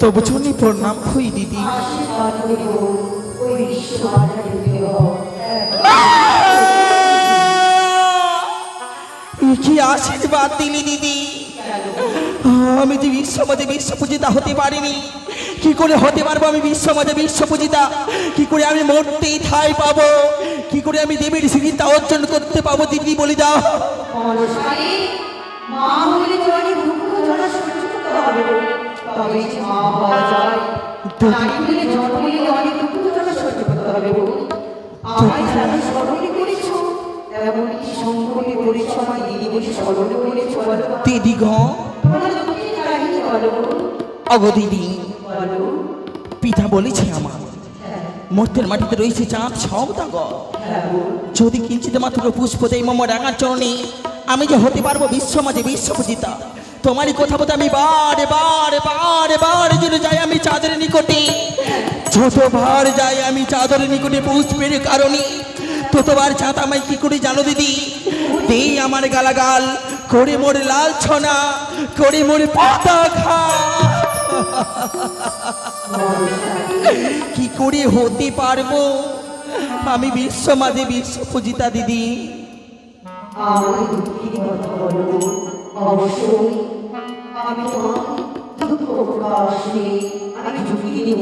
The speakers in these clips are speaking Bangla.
তবু চরণে প্রণাম হই দিদি। আশীর্বাদ করিব ওই বিশ্বমাতার বিবাহ। কি আশীর্বাদ দিলি দিদি? আমি যে বিশ্বমাঝে বিশ্বপূজিতা হতে পারিনি, কি করে হতে পারবো আমি বিশ্বমাঝে বিশ্বপূজিতা? কি করে আমি মূর্তি ঠাঁই পাবো? কি করে আমি দেবীর স্বীকৃতি অর্জন করতে পাবো দিদি বলে দাও। মনসারী, মা হইলে যে অনেক দুঃখ জ্বালা সহ্য করতে হবে, তবেই যে মা হওয়া যায়। নারী হইলে জন্ম নিলে অনেক দুঃখ জ্বালা সহ্য করতে হবে। আমায় যেমন স্মরণে করেছ, এমনকি সংকটে করেছ, আমায় দিদি বলে স্মরণে করেছ। বলো দিদি গ তোমার দুঃখের কাহিনী বলো। অগো দিদি, বলো। পিতা বলেছে আমার হ্যাঁ, মর্তের মাটিতে রয়েছে চাঁদ সওদাগর। হ্যাঁ বল। যদি কিঞ্চিত মাত্র পুষ্প দেয় মম রাঙা চরণে, আমি যে হতে পারবো বিশ্বমাঝে বিশ্বপূজিতা। তোমারই কথা মতো আমি বারে বারে বারে বারে যেন যাই আমি চাঁদের নিকটে, যতবার যাই আমি চাঁদের নিকটে পুষ্পের কারণে ততবার চাঁদ আমায় কি করে জানো দিদি? দেই আমার গালাগাল করে মোরে লাল ছনা করে মোরে পাতা খা। কি করে হতে পারবো আমি বিশ্বমাঝে বিশ্বপূজিতা দিদি? আমার দুঃখের কথা বলো। অবশ্যই আমি তোমার দুঃখ প্রকাশে আমি ঝুঁকি দেব।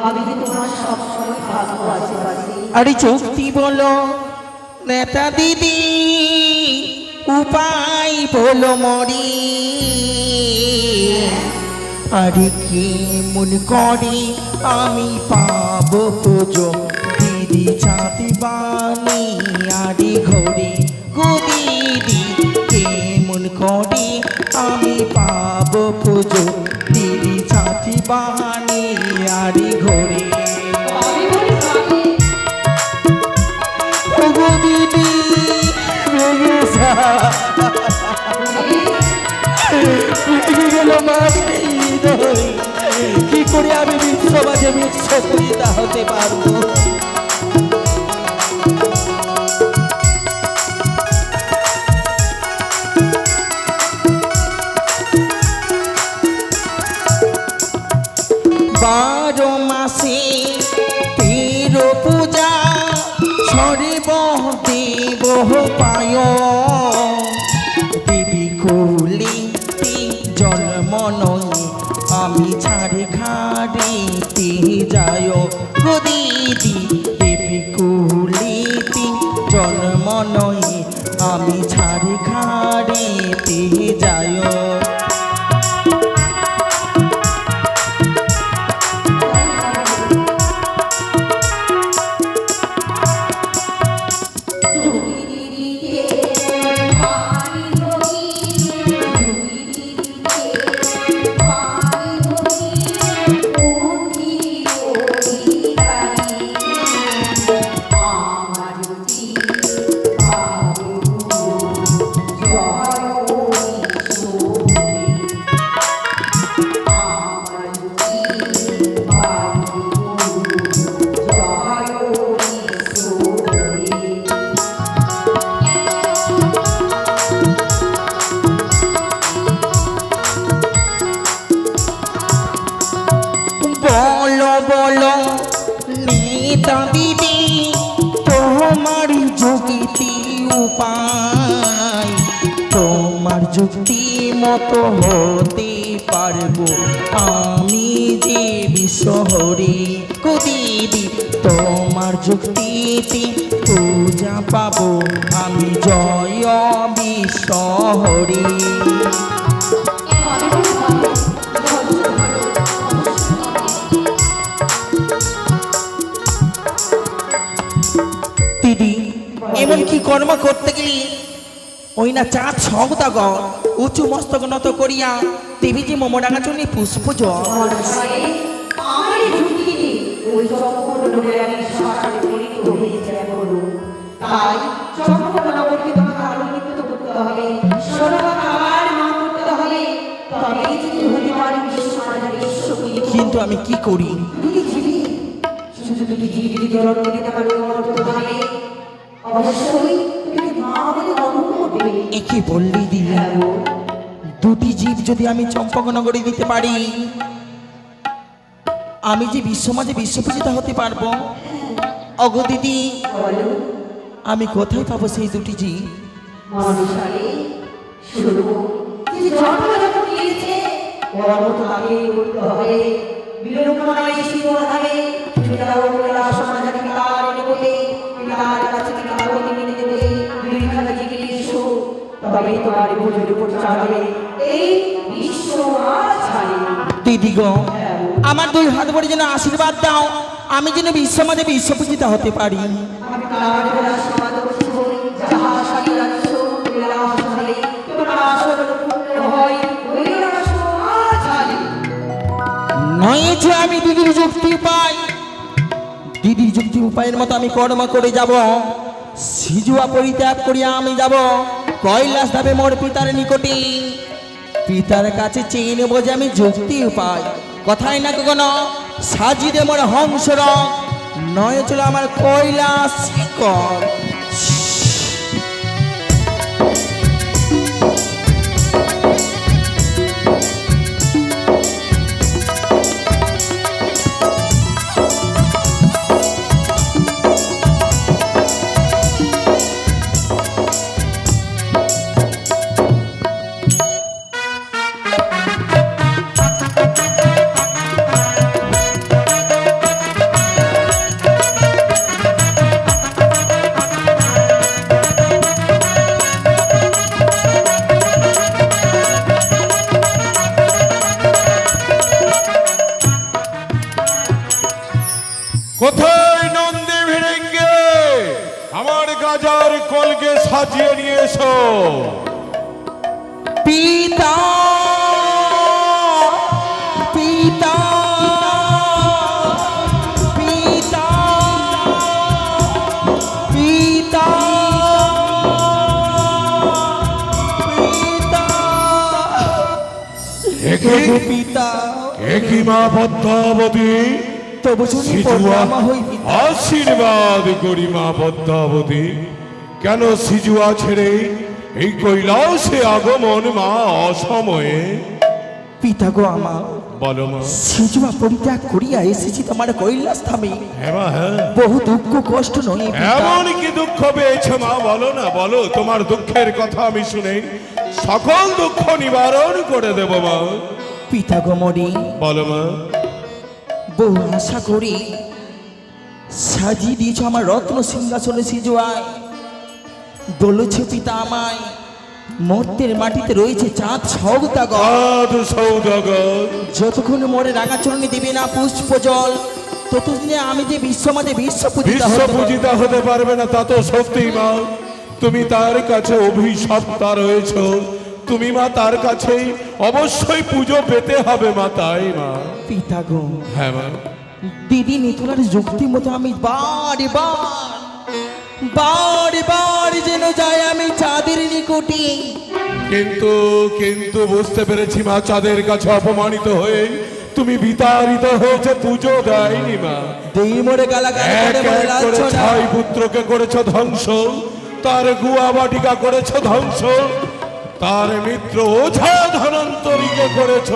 আমি যে তোমার সবসময় থাকবো আশেপাশে। আরে চুক্তি বলো নেতা দিদি, উপায় বলো মরি। আরে কি মনে করে আমি পাবো পুজো দিদি ছাতি বানি আরে ঘরে গো দিদি, কেমন করে আমি পাবো পুজো দিদি ছাতি বানি আরে ঘরে। ওগো দিদি কি করে আমি বিশ্বমাঝে বিশ্বপূজিতা হতে পারবো? বারো মাসে 13 পূজা সর্ব দেব পায়, দেবী কুলিতে জন্ম নয় আমি ছাড়ে ঘাড়িতে যায় গো দিদি। দেবী কুলিতে জন্ম নয় আমি ছাড়ে ঘাড়িতে যায়। বলো বলো নেতা দিদি, তোমার যুক্তি উপায়, তোমার যুক্তি মতো হতে পারবো আমি যে বিশ্বহরি গো দিদি। তোমার যুক্তিতে পূজা পাবো আমি জয় বিশ্বহরি। দিদি এমন কি কর্ম করতে গেলি ওই না চাঁদ সওদাগর উঁচু মস্তক নত করিয়া দেবী যে মমরাঙা চলে পুষ্প জল। আমার ঝুঁকি নেই, ওই চম্পকনগরে আমি শ্মশানে পরিণত হয়েছি এখনো। তাই চম্পকনগরকে তোমাকে আলোকিত করতে হবে, সোনার খাবার মা করতে হবে, তবেই যদি হতে পারে বিশ্বমাতা বিশ্বপূজিত। কিন্তু আমি কি করি? দুটি জীবী, শুধু দুটি জীবী জন্ম দিতে পারে অর্থভাবে। অবশ্যই তুমি মা বলে গর্ব করবে। একে বললি দিদি, দুটি জীব যদি আমি চম্পকনগরে দিতে পারি আমি যে বিশ্বমাঝে বিশ্বপূজিতা হতে পারবো। অগো দিদি, বলো আমি কোথায় পাবো সেই দুটি জীব? মহাবিশালী শুরু যে জন্ম যখন নিয়েছে কর্ম তো তাকে করতে হবে। বিলম্ব নয় শিব ধামে পিতার উপরে আসনা জাতি পিতার নিকটে পিতার কাছে পিতার নিয়ে দেবে দুইখানা জিগিয়ে এসো, তবে তোমার ভোজের উপর চাঁদবে এই বিশ্ব আর ছাড়ে। দিদি গো, আমার দুই হাত ভরে যেন আশীর্বাদ দাও, আমি যেন বিশ্বমাঝে বিশ্বপূজিতা হতে পারি। আমি তার বেলা সমাদ করছি যাহা সারি রাখছ বেলা আসলে তোমার আসল পূর্ণ হয় ওই রাস আর ছাড়ে। নয় যে আমি দিদির যুক্তি পাই, দিদির যুক্তি উপায়ের মতো আমি কর্ম করে যাব। সিজুয়া পরিত্যাগ করিয়া আমি যাব কৈলাস ধামে মোর পিতার নিকটে। পিতার কাছে চেয়ে নেব যে আমি যুক্তি উপায়, কথাই না কখনো সাজি দে মোর হংসর, নয় চলো আমার কৈলাস শিখর। কোথায় নন্দী ভিড়েঙ্গে, আমার গাজার কলকে সাজিয়ে নিয়ে এসো। পিতা পিতা পিতা পিতা পিতা পিতা একই মা পদ্মাবতী, তবু শুনি পরিণামা হই পিতা। আশীর্বাদ করি মা পদ্মাবতী। কেন সিজুয়া ছেড়ে এই কৈলাসে আগমন মা অসময়ে? পিতা গো, আমার বলো মা। সিজুয়া পরিত্যাগ করিয়া এসেছি তোমার কৈলাস ধামে। হ্যাঁ মা, হ্যাঁ। বহু দুঃখ কষ্ট নয় পিতা। এমন কি দুঃখ পেয়েছ মা, বলো না, বলো। তোমার দুঃখের কথা আমি শুনে সকল দুঃখ নিবারণ করে দেব মা। পিতা গো মরি, বলো মা। বহু আশা করি সাজিয়ে দিয়েছ আমার রত্ন সিংহাসনে সিজুয়ায়। বলেছে পিতা আমায় মর্তের মাটিতে রয়েছে চাঁদ সৌদাগর। চাঁদ সৌদাগর, যতক্ষণ মোরে রাঙাচরণী দিবে না পুষ্প জল, ততদিনে আমি যে বিশ্বমাঝে বিশ্বপূজিতা হতে পারবো। বিশ্বপূজিতা হতে পারবে না তা তো সত্যি মা। তুমি তার কাছে অভিশপ্তা রয়েছ, তুমি মা তার কাছেই অবশ্যই পুজো পেতে হবে মা, তাই মা। পিতা গো, হ্যাঁ মা। দিদি নিতুলার যুক্তি মতো আমি বারে বার যেন যাই আমি চাঁদের নিকটে। কিন্তু কিন্তু বুঝতে পেরেছি মা, চাঁদের কাছে অপমানিত হয়ে তুমি বিতাড়িত হয়েছে, পুজো দেয়নি মা। দেই মোরে গালাগাল এক করে বলে এক করে লাঞ্ছনা। 6 পুত্রকে করেছ ধ্বংস, তার গুয়া বাটিকা করেছ ধ্বংস, তার মিত্র ওঝা ধনন্তরীকে করেছ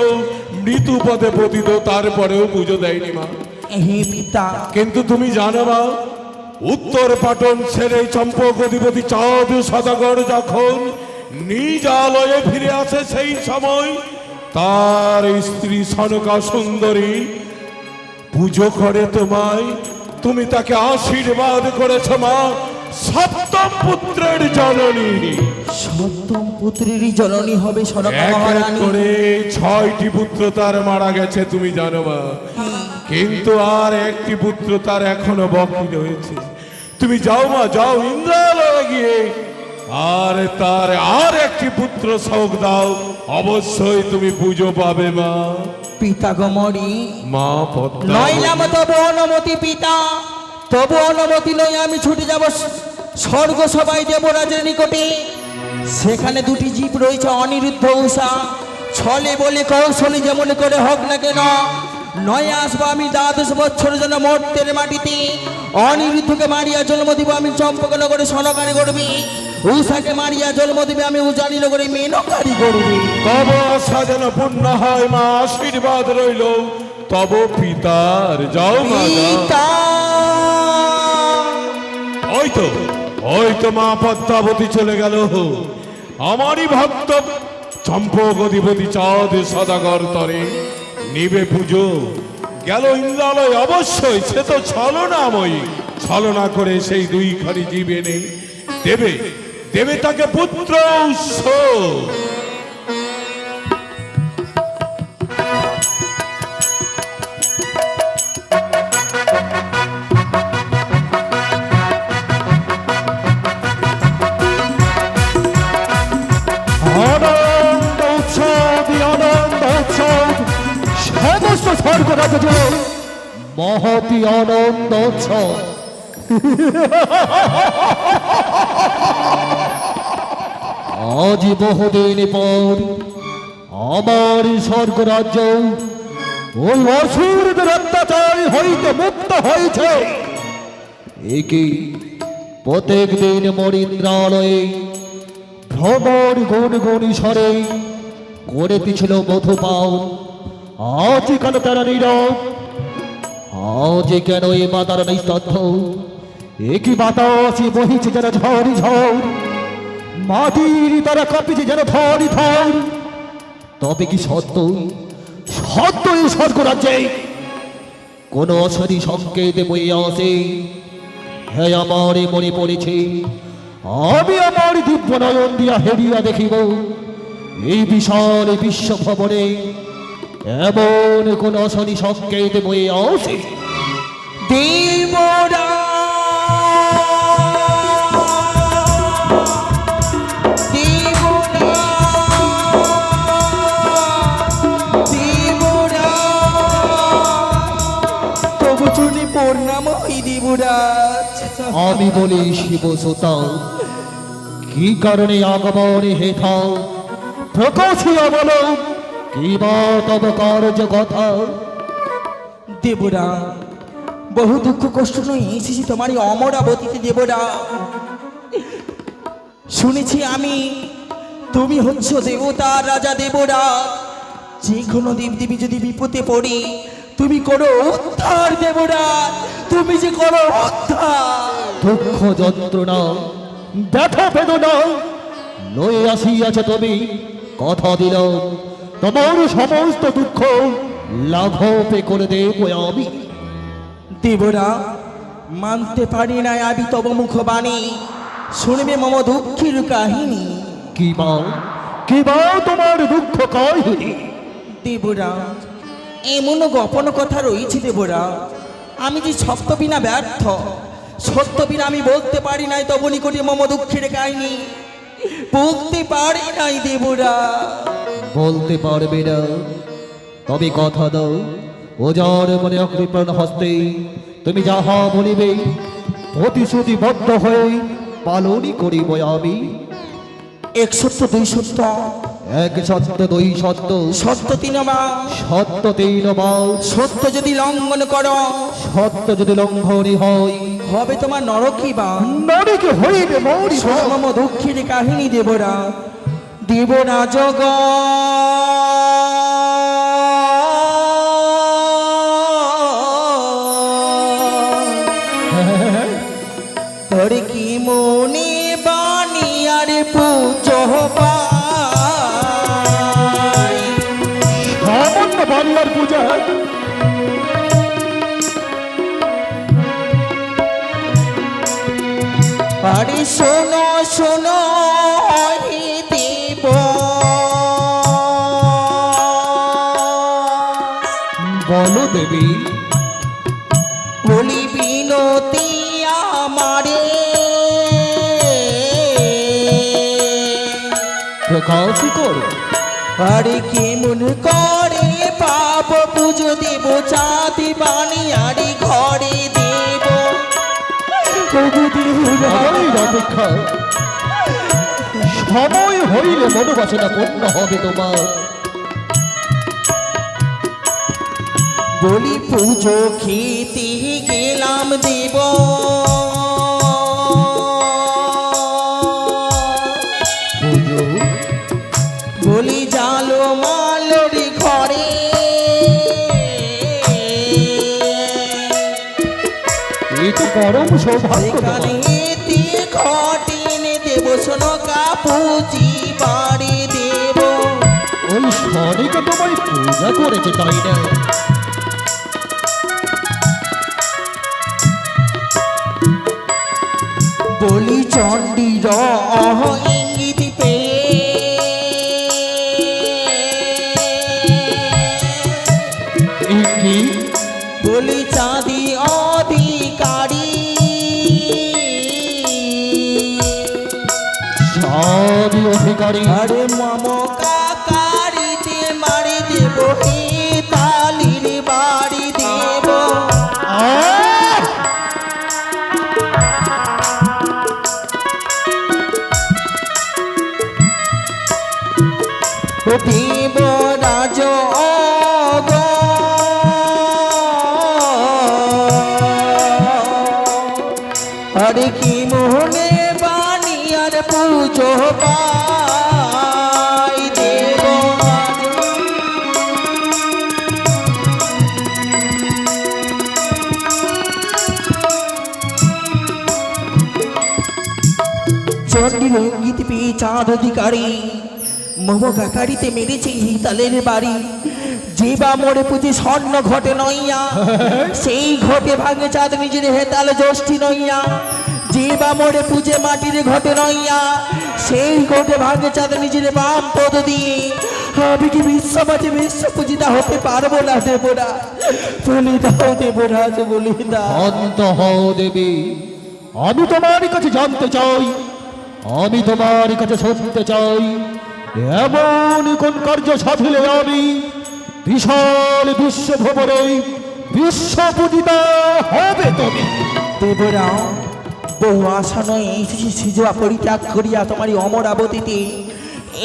মৃত্যু পদে পতিত, তারপরেও পুজো দেয়নি মা। হে পিতা, কিন্তু তুমি জানো মা, উত্তর পাটন ছেড়ে চম্পক অধিপতি চাঁদ সদাগর যখন নিজ আলয়ে ফিরে আসে, সেই সময় তার স্ত্রী সনকা সুন্দরী পুজো করে তোমায়। তুমি তাকে আশীর্বাদ করেছ মা, সপ্তম পুত্রের জননী। সপ্তম পুত্রেরই জননী হবে সনকা এক এক মহারানী। করে 6টি পুত্র তার মারা গেছে, তুমি জানো মা। কিন্তু আর একটি পুত্র তার এখনো বাকি রয়েছে। তুমি যাও মা, যাও ইন্দ্রালয়ে গিয়ে আর তার আর একটি পুত্র শোক দাও, অবশ্যই তুমি পুজো পাবে মা। পিতা গো মরি, মা পদ্মা, নইলাম তবু অনুমতি পিতা, তবু অনুমতি নই আমি ছুটে যাব স্বর্গ সবাই দেবরাজের নিকটে। সেখানে দুটি জীব রয়েছে অনিরুদ্ধ উষা, ছলে বলে কৌশলী যেমন করে হোক না কেন নয় আসবো আমি 12 বছর যেন মর্তের মাটিতে। অনিরুদ্ধকে মারিয়া জন্ম দিব আমি চম্পকনগরে সনকারী করবি, উষাকে মারিয়া জন্ম দিবে আমি উজানি নগরে মেনকারী করবি। তব আশা যেন পূর্ণ হয় মা, আশীর্বাদ রইল। তব পিতার। যাও মা যাও। পিতা ওই তো মা পদ্মাবতী চলে গেল। আমারই ভক্ত চম্পক অধিপতি চাঁদ সদাগর তরে নিবে পুজো। গেল ইন্দ্রালয় অবশ্যই, সে তো ছলনাময়ী। ছলনা করে সেই দুই খানি জীব এনে দেবে দেবে তাকে পুত্র উৎস। আনন্দ উৎসব, আনন্দ উৎসব, সমস্ত স্বর্গরাজ জুড়ে মহতি আনন্দ উৎসব। আজ বহুদিন পর আমার স্বর্গরাজ্য ওই অসুরদের অত্যাচার হইতে মুক্ত হয়েছে। একই প্রত্যেক দিন মরিন্দ্রালয়ে ভ্রমণ গুণ গুণ স্বরে করেছিল মধুপান। আজ কেন তারা নীরব? আজ কেন এ মাতার নিস্তব্ধ? একই বাতাসে বহিছে যেন ঝড় ঝড়, মাটির তারা কাঁপিছে যেন ধর ধর। তবে কি সত্য সত্য এই স্বর্গরাজ্যে কোন অসারি সংকেত বইয়া আসে? হ্যাঁ, আমারে মনে পড়েছে, আমি আমার দিব্য নয়ন দিয়া হেরিয়া দেখিব এই বিশাল বিশ্ব ভবনে এমন কোন অশনি সংকেত বয়ে আসে। দেবরা দেবরা দেবরা তবু চুনি প্রণাম হই দেবরাজ। আমি বলি শিব সুতা, কি কারণে আগমনে হেথা প্রকাশিয়া বলো, কি বা তব কার্য কথা? দেবরা বহু দুঃখ কষ্ট নয় এসেছি তোমারই অমরাবতীতে। দেবরা শুনেছি আমি তুমি হচ্ছ দেবতা রাজা। দেবরা যে কোনো দেবদেবী যদি বিপদে পড়ি তুমি করো উদ্ধার। দেবরা তুমি যে করো উদ্ধার। দুঃখ যন্ত্রণা ব্যথা বেদনা লয়ে আসিয়াছে তুমি, কথা দিল তোমার সমস্ত দুঃখ লাঘবে করে দেব আমি। দেবরা মানতে পারি না আমি তব মুখবাণী, শুনবে মম দুঃখের কাহিনী। কি বা তোমার দুঃখ কাহিনী? দেবরা এমন গোপন কথা রয়েছে। দেবরা আমি যে সত্য বিনা ব্যর্থ, সত্য বিনা আমি বলতে পারি নাই তব নিকটে মম দুঃখের কাহিনী, বলতে পারি নাই। দেবরা বলতে পারবে না? তবে কথা দাও, ও যার মনে অকৃপণ হস্তে তুমি যাহা বলিবে প্রতিশ্রুতিবদ্ধ হয়ে পালনই করিব আমি। এক সত্য দুই সত্য, এক সত্য দুই সত্য, সত্য তিন মা, সত্য তিন বার। সত্য যদি লঙ্ঘন করো সত্য যদি লঙ্ঘনই হয়, হবে তোমার নরকই বা নরকে হইবে মরি। মম দুঃখের কাহিনী। দেবরা দেবরা জগ তোর কি মনে বাণী আর পুজো পাই। সামান্য বাংলার পূজা আরে শোনো শোনো হে দেব, বলো দেবী। বলি বিনতি আমারে, প্রকাশ করো। আরে কেমন করে পাপ পুজো দেব, চাঁদি বাণী আরে ঘরে দেব। আমারই অপেক্ষা সময় হইলে মনোবাসনা পূর্ণ হবে তোমার। বলি পুজো খেতে গেলাম দেব, পুজো বলি জালো মালোর ঘরে, পরম সৌভাগ্য তোমার। সেখানেতে ঘটিনে দেব শোনো কাপুজি বাড়ি দেব। ওই স্বর্গে তোমায় পূজা করেছে তাই না? বলি চণ্ডীর ইঙ্গিত পেয়ে কি বলি চাঁদি অধিকারী সাধু অধিকারী আরে মম কাকারিতে মারি দেব হে তালির বাড়ি দেব। আহ! দেব রাজ আরে কি মোহনে বাণী আর পুজো পাই দেব আজ। চণ্ডীর ইঙ্গিত পেয়ে চাঁদ অধিকারী মম কাকারিতে মেরেছে হিতালের বাড়ি। যে বা মোড়ে পুঁজি স্বর্ণ ঘটে নইয়া সেই ঘটে ভাঙে চাঁদ নিজের হেতাল জ্যোষ্ঠী নইয়া। যে বা মোড়ে পুজে মাটির ঘটে নইয়া সেই ঘটে ভাঙে চাঁদ নিজের বাম পদ দিয়ে। আমি কি বিশ্বমাঝে বিশ্ব পূজিতা হতে পারবো না দেবরা? বলি দাও দেবরাজ বলি দাও। শান্ত হও দেবী, আমি তোমার কাছে জানতে চাই, আমি তোমার কাছে শুনতে চাই, এমন কোন কার্য সাধিলে আমি বিশাল বিশ্ব ভ্রমণে বিশ্ব পূজিতা হবে তুমি? দেবরা বহু আশা নয় এসেছি সিজুয়া পরিত্যাগ করিয়া তোমার অমরাবতীতে।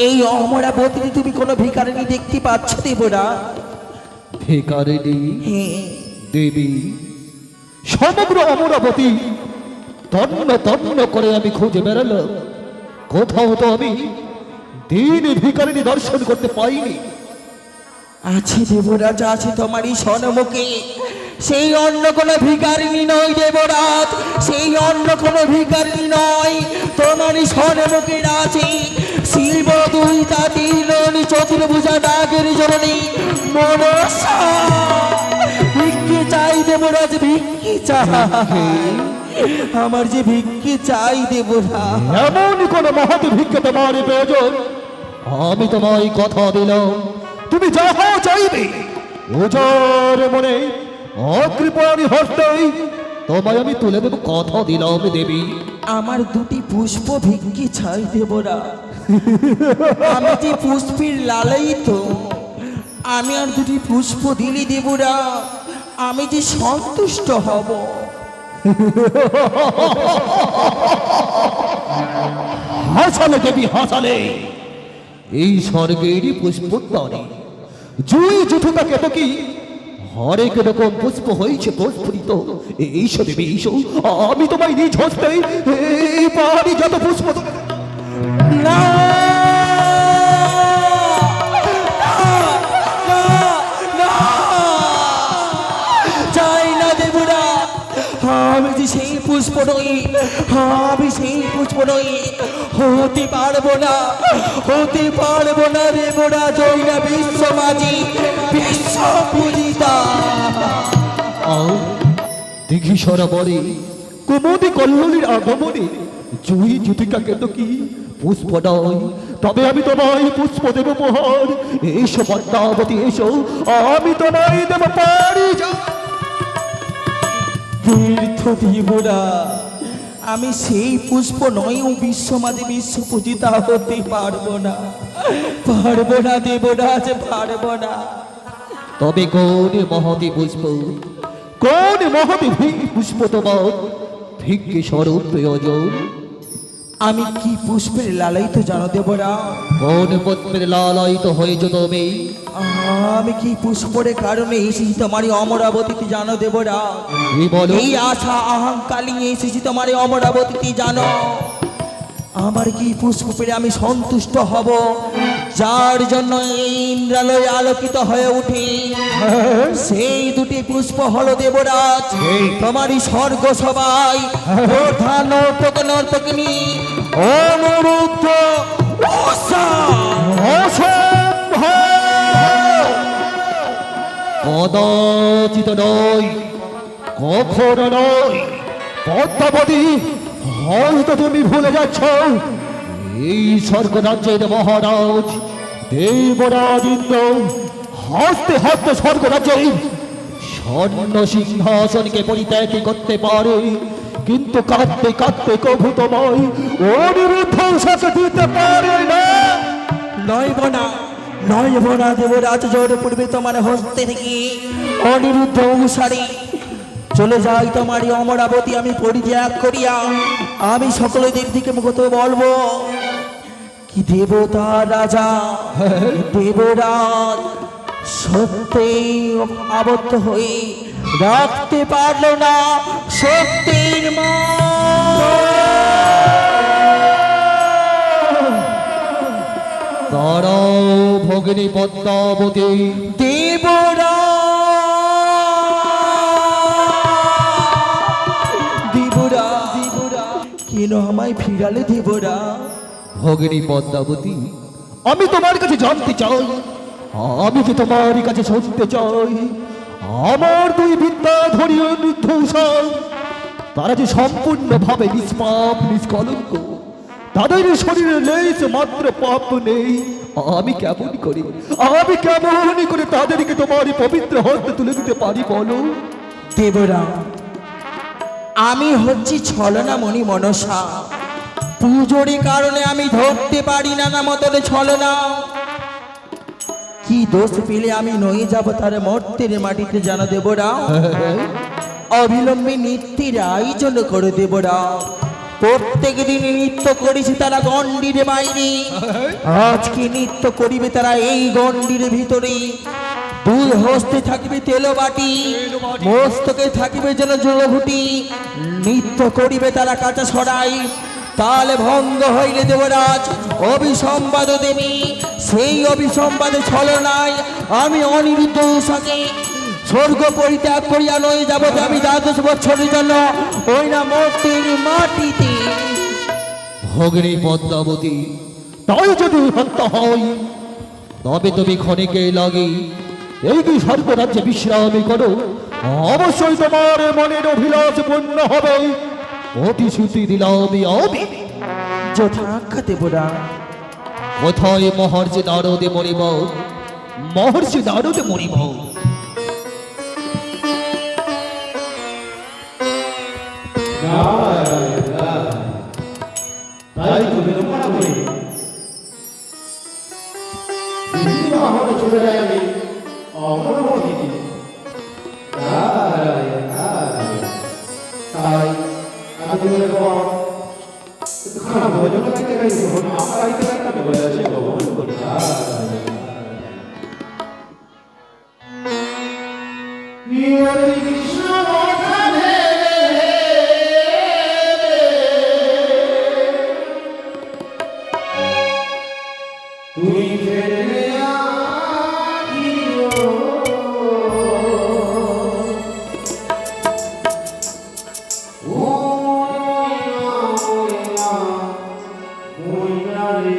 এই অমরাবতীতে তুমি কোনো ভিখারিনী দেখতে পাচ্ছ দেবরা? ভিখারিণী হ্যাঁ দেবী, সমগ্র অমরাবতী তন্ন তন্ন করে আমি খুঁজে বেড়ালাম, কোথাও তো আমি দিন ভিখারিণী দর্শন করতে পাইনি। আছে দেবরাজ আছে তোমারই সন্মুখে, সেই অন্য কোনো ভিখারিনী নয় দেবরাজ, সেই অন্য কোনো ভিখারিনী নয়, তোমারই সন্মুখে আছে শিব দুই তাঁতির চতুর্ভুজা নাগের জননী মনসা। ভিক্ষে চাই দেবরাজ ভিক্ষে চাই, আমার যে ভিক্ষে চাই দেবরাজ। এমন কোন মহৎ ভিক্ষা তোমার প্রয়োজন, আমি তোমায় কথা দিলাম, তুমি যাহা চাইবে ওজার মনে অকৃপণী হস্তে তোমায় আমি তুলে দেব, কথা দিলাম দেবী। আমার দুটি পুষ্প ভিক্ষি চাই দেবরা। আমি যে পুষ্পের লালায়িত, আমি আর দুটি পুষ্প দিলি দেবরা আমি যে সন্তুষ্ট হব। হাসালে দেবী হাসালে, এই স্বর্গেরই পুষ্পোত্তরে জুই জুঠুকা কেতকী হরেক রকম পুষ্প হয়েছে প্রস্ফুরিত। এইসো দেবী এইসো, আমি তোমায় নিজ হস্তে এই পাহাড়ি যত পুষ্প না চাই না দেবরা, আমি যে সেই পুষ্প নই, আমি সেই পুষ্প নই, হতে পারবো না, হতে পারবো না দেবরা। জয় না বিশ্ব মাঝি বিশ্ব পূজিতা। দিঘি সরোবরে কুমুদি কল্লোলির আগমনে জুই জুতিকা কেতকী পুষ্প নয়, তবে আমি তোমায় পুষ্প দেব মোহর। এসো পদ্মাবতী এসো, আমি তোমায় দেব পারি তীর্থ দেবরা, আমি সেই পুষ্প নয়, ও বিশ্ব মাঝে বিশ্ব পূজিতা হতে পারবো না, পারবো না দেবরাজ, পারবো না। তবে কোন মহতি পুষ্প, কোন মহতি পুষ্প তোমার ভিক্ষে স্বরূপ প্রয়োজন? আমি কি পুষ্পের লালায়িত জানো দেবরা? কোন পুষ্পের লালায়িত হয়েছ তুমি? আমি কি পুষ্পের কারণে এসেছি তোমার অমরাবতীতে জানো দেবরা? কি বলো? এই আশা আহংকার নিয়ে এসেছি তোমার অমরাবতীতে জানো। আমার কি পুষ্প পেরে আমি সন্তুষ্ট হব, যার জন্য এই ইন্দ্রালয় আলোকিত হয়ে উঠে। সেই দুটি পুষ্প হলো দেবরাজ তোমারই স্বর্গ সবাই প্রধান নর্তক নর্তকিনী অনুরুদ্ধ উষা। কদাচিত নয়, কখনো নয় পদ্মাবতী, হয়তো তুমি ভুলে যাচ্ছ এই স্বর্গরাজ্যের মহারাজ দেবরাজ ইন্দ্র হাসতে হাসতে স্বর্গরাজ্যের স্বর্ণ সিংহাসনকে পরিত্যাগ করতে পারে, কিন্তু কাঁদতে কাঁদতে কভু তোমায় অনিরুদ্ধ উষাকে দিতে পারে না। নয় বোনা, নয় বোনা, দেবরাজ জোর পূর্বে তোমার হস্তে থেকে অনিরুদ্ধ উষারি চলে যাই তোমারই অমরাবতী আমি পরিত্যাগ করিয়া, আমি সকলের দিকে মুখত বলবো কি দেবতা রাজা দেবরাজ সত্যি আবদ্ধ হয়ে রাখতে পারলো না সত্যের মা। তারাও ভগিনী পদ্মাবতী দেবরা দেবরা দেবরা কেন আমায় ফিরালে দেবরা? ভগিনী পদ্মাবতী, আমি তোমার কাছে জানতে চাই, আমি কি তোমার কাছে শুনতে চাই আমার দুই বিদ্যা ধরিয়ে নির্দোষাই তারা যে সম্পূর্ণভাবে নিষ্পাপ নিষ্কলঙ্ক, তাদের শরীরে লেশ মাত্র পাপ নেই, আমি কেমন করে তাদেরকে তোমার পবিত্র হস্তে তুলে দিতে পারি বলো? দেবরা, আমি হচ্ছি ছলনা মণি মনসা, পুজোরই কারণে আমি ধরতে পারি না না মতনে ছলনা। কি দোষ পেলে আমি নয়ে যাব তার মর্তের মাটিতে জানা দেবরা? অবিলম্বে নৃত্যের আয়োজন করে দেবরা। প্রত্যেক দিন নৃত্য করেছে তারা গণ্ডির বাইরে, আজকে নৃত্য করিবে তারা এই গণ্ডির ভিতরে। দুই হস্তে থাকিবে তেলবাটি, মস্তকে থাকিবে যেন জলঘুটি, নৃত্য করিবে তারা কাঁচা সরাই। তালে ভঙ্গ হইলে দেবরাজ অভিসম্বাদ দেবী, সেই অভিসম্বাদে ছলনায় আমি অনিরুদ্ধ উষাকে স্বর্গ পরিত্যাগ করিয়া নয়ে যাব আমি 12 বছরের জন্য ওই না মর্তের মাটিতে। ভগিনী পদ্মাবতী, তাই যদি হত্যা হয় তবে তুমি ক্ষণিকে লাগে এই কি স্বর্গরাজ্যে বিশ্রামী করো, অবশ্যই তোমার মনের অভিলাষ পূর্ণ হবে, প্রতিশ্রুতি দিলাম আমি। যথাজ্ঞা দেবরা। কোথায় মহর্ষি নারদে মরিব, মহর্ষি নারদে মরিব। তাই তো বিড়ম্বনা করি বিভিন্ন আমাকে চলে যায় আমি অমরবতীতে। তাই আমি তোমাদের খানা ভোজন করতে গেলে আমার বাড়িতে আমি বলে আসি ভ্রমণ করি। কৃষ্ণ তুই ফেলে আহিও ও মইনা রে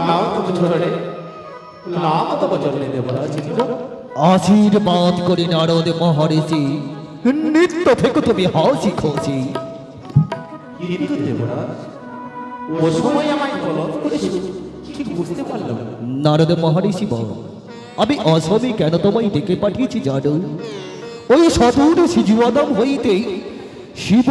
নাও তো ঝরে না কত বছর দেবরাজ চিত্র আশীর্বাদ করে নারদ মহর্ষি নিত্য থেকে তুমি হাসি খুশি। কিন্তু দেবরাজ ও সময় আমায় গলত করেছিল ঠিক বুঝতে পারলাম না। নারদ মহর্ষি বল, আমি অসমে কেন তোমায় ডেকে পাঠিয়েছি জানো? ওই সদূর সিজুয়াদম হইতে শিব